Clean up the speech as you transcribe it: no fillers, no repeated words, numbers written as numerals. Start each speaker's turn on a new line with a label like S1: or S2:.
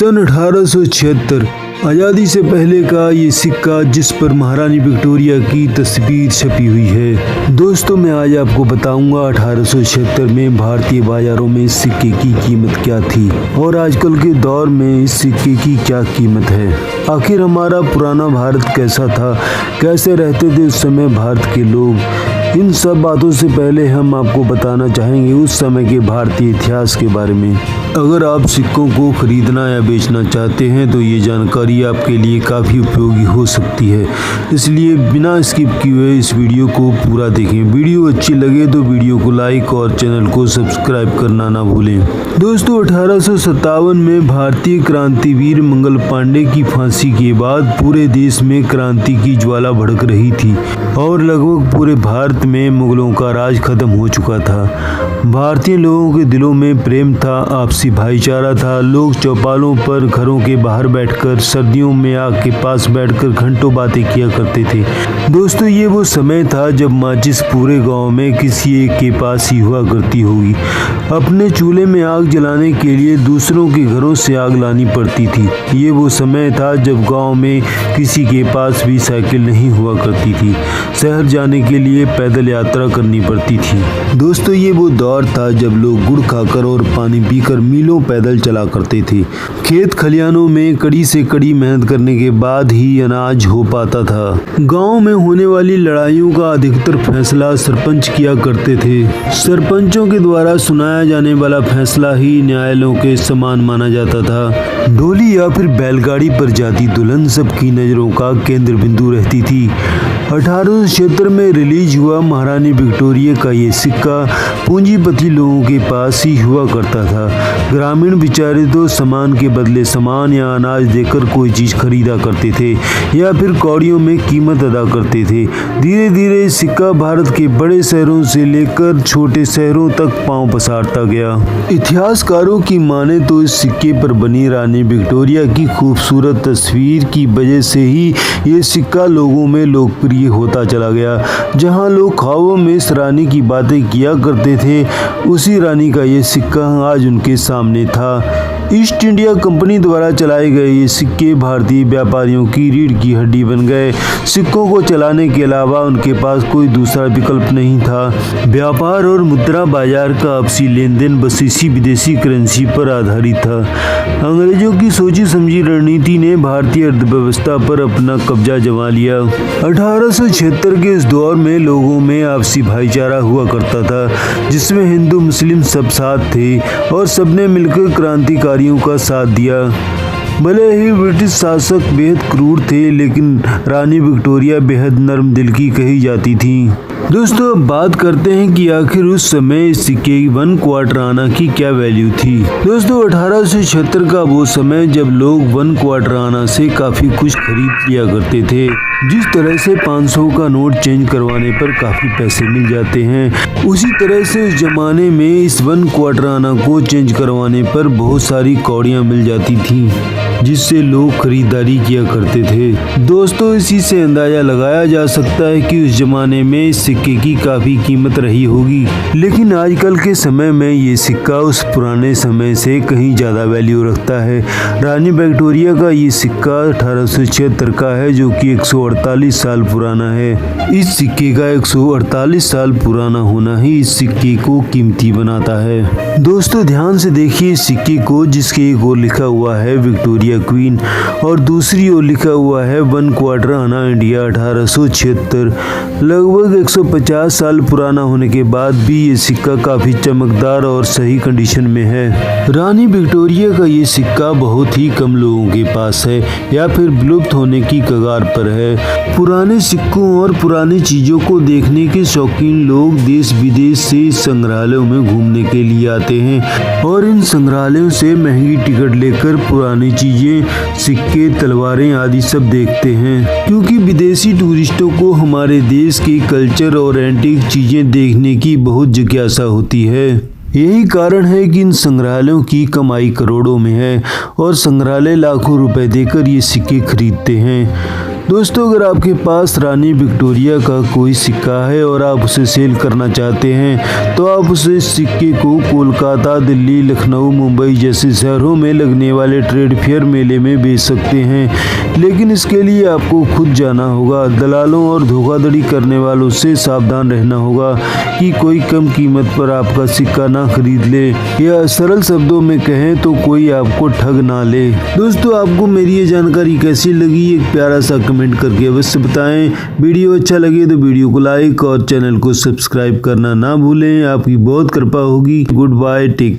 S1: सन 1876 आज़ादी से पहले का ये सिक्का जिस पर महारानी विक्टोरिया की तस्वीर छपी हुई है। दोस्तों मैं आज आपको बताऊंगा 1876 में भारतीय बाजारों में इस सिक्के की कीमत क्या थी और आजकल के दौर में इस सिक्के की क्या कीमत है। आखिर हमारा पुराना भारत कैसा था, कैसे रहते थे उस समय भारत के लोग। इन सब बातों से पहले हम आपको बताना चाहेंगे उस समय के भारतीय इतिहास के बारे में। अगर आप सिक्कों को खरीदना या बेचना चाहते हैं तो ये जानकारी आपके लिए काफ़ी उपयोगी हो सकती है, इसलिए बिना स्किप किए हुए इस वीडियो को पूरा देखें। वीडियो अच्छी लगे तो वीडियो को लाइक और चैनल को सब्सक्राइब करना ना भूलें। दोस्तों 1857 में भारतीय क्रांतिवीर मंगल पांडे की फांसी के बाद पूरे देश में क्रांति की ज्वाला भड़क रही थी और लगभग पूरे भारत में मुगलों का राज खत्म हो चुका था। भारतीय लोगों के दिलों में प्रेम था, आपसी भाईचारा था। लोग चौपालों पर घरों के बाहर बैठकर सर्दियों में आग के पास बैठकर घंटों बातें किया करते थे। दोस्तों ये वो समय था जब माचिस पूरे गांव में किसी एक के पास ही हुआ करती होगी। अपने चूल्हे में आग जलाने के लिए दूसरों के घरों से आग लानी पड़ती थी। ये वो समय था जब गांव में किसी के पास भी साइकिल नहीं हुआ करती थी। शहर जाने के लिए पैदल यात्रा करनी पड़ती थी। दोस्तों ये वो दौर था जब लोग गुड़ खाकर और पानी पीकर मीलों पैदल चला करते थे। खेत खलियानों में कड़ी से कड़ी मेहनत करने के बाद ही अनाज हो पाता था। गांव में होने वाली लड़ाइयों का अधिकतर फैसला सरपंच किया करते थे। सरपंचों के द्वारा सुनाया जाने वाला फैसला ही न्यायालयों के समान माना जाता था। डोली या फिर बैलगाड़ी पर जाती दुल्हन सबकी नजरों का केंद्र बिंदु रहती थी। 1876 में रिलीज हुआ महारानी विक्टोरिया का ये सिक्का पूंजीपति लोगों के पास ही हुआ करता था। ग्रामीण बेचारे तो सामान के बदले सामान या अनाज देकर कोई चीज खरीदा करते थे या फिर कौड़ियों में कीमत अदा करते थे। धीरे धीरे सिक्का भारत के बड़े शहरों से लेकर छोटे शहरों तक पांव पसारता गया। इतिहासकारों की माने तो इस सिक्के पर बनी रानी विक्टोरिया की खूबसूरत तस्वीर की वजह से ही ये सिक्का लोगों में लोकप्रिय होता चला गया। जहां लोग ख्वाबों में इस रानी की बातें किया करते थे, उसी रानी का ये सिक्का आज उनके सामने था। ईस्ट इंडिया कंपनी द्वारा चलाए गए ये सिक्के भारतीय व्यापारियों की रीढ़ की हड्डी बन गए। सिक्कों को चलाने के अलावा उनके पास कोई दूसरा विकल्प नहीं था। व्यापार और मुद्रा बाजार का आपसी लेन देन बस इसी विदेशी करेंसी पर आधारित था। अंग्रेजों की सोची समझी रणनीति ने भारतीय अर्थव्यवस्था पर अपना कब्जा जमा लिया। 1876 के इस दौर में लोगों में आपसी भाईचारा हुआ करता था, जिसमें हिंदू मुस्लिम सब साथ थे और सबने मिलकर क्रांतिकारियों का साथ दिया। भले ही ब्रिटिश शासक बेहद क्रूर थे, लेकिन रानी विक्टोरिया बेहद नर्म दिल की कही जाती थी। दोस्तों अब बात करते हैं कि आखिर उस समय इस सिक्के 1 क्वार्टर आना की क्या वैल्यू थी। दोस्तों 1876 का वो समय जब लोग 1 क्वार्टर आना से काफी कुछ खरीद लिया करते थे। जिस तरह से 500 का नोट चेंज करवाने पर काफी पैसे मिल जाते हैं, उसी तरह से उस जमाने में इस 1 क्वार्टर आना को चेंज करवाने पर बहुत सारी कौड़ियां मिल जाती थी, जिससे लोग खरीदारी किया करते थे। दोस्तों इसी से अंदाजा लगाया जा सकता है कि उस जमाने में इस सिक्के की काफी कीमत रही होगी। लेकिन आजकल के समय में ये सिक्का उस पुराने समय से कहीं ज्यादा वैल्यू रखता है। रानी विक्टोरिया का ये सिक्का 1876 का है, जो कि 148 साल पुराना है। इस सिक्के का 148 साल पुराना होना ही इस सिक्के को कीमती बनाता है। दोस्तों ध्यान से देखिए इस सिक्के को, जिसके एक ओर लिखा हुआ है विक्टोरिया क्वीन और दूसरी ओर लिखा हुआ है 1 क्वार्टर आना इंडिया 1876। लगभग 150 साल पुराना होने के बाद भी ये सिक्का काफी चमकदार और सही कंडीशन में है। रानी विक्टोरिया का ये सिक्का बहुत ही कम लोगों के पास है या फिर विलुप्त होने की कगार पर है। पुराने सिक्कों और पुरानी चीजों को देखने के शौकीन लोग देश विदेश से संग्रहालयों में घूमने के लिए आते हैं और इन संग्रहालयों से महंगी टिकट लेकर पुरानी चीजें, सिक्के, तलवारें आदि सब देखते हैं, क्योंकि विदेशी टूरिस्टों को हमारे देश के कल्चर और एंटीक चीजें देखने की बहुत जिज्ञासा होती है। यही कारण है कि इन संग्रहालयों की कमाई करोड़ों में है और संग्रहालय लाखों रुपए देकर ये सिक्के खरीदते हैं। दोस्तों, अगर आपके पास रानी विक्टोरिया का कोई सिक्का है और आप उसे सेल करना चाहते हैं तो आप उस सिक्के को कोलकाता, दिल्ली, लखनऊ, मुंबई जैसे शहरों में लगने वाले ट्रेड फेयर मेले में बेच सकते हैं। लेकिन इसके लिए आपको खुद जाना होगा। दलालों और धोखाधड़ी करने वालों से सावधान रहना होगा कि कोई कम कीमत पर आपका सिक्का ना खरीद ले, या सरल शब्दों में कहें तो कोई आपको ठग ना ले। दोस्तों, आपको मेरी ये जानकारी कैसी लगी एक प्यारा सा कमेंट करके अवश्य बताएं। वीडियो अच्छा लगे तो वीडियो को लाइक और चैनल को सब्सक्राइब करना ना भूलें। आपकी बहुत कृपा होगी। Goodbye, take care.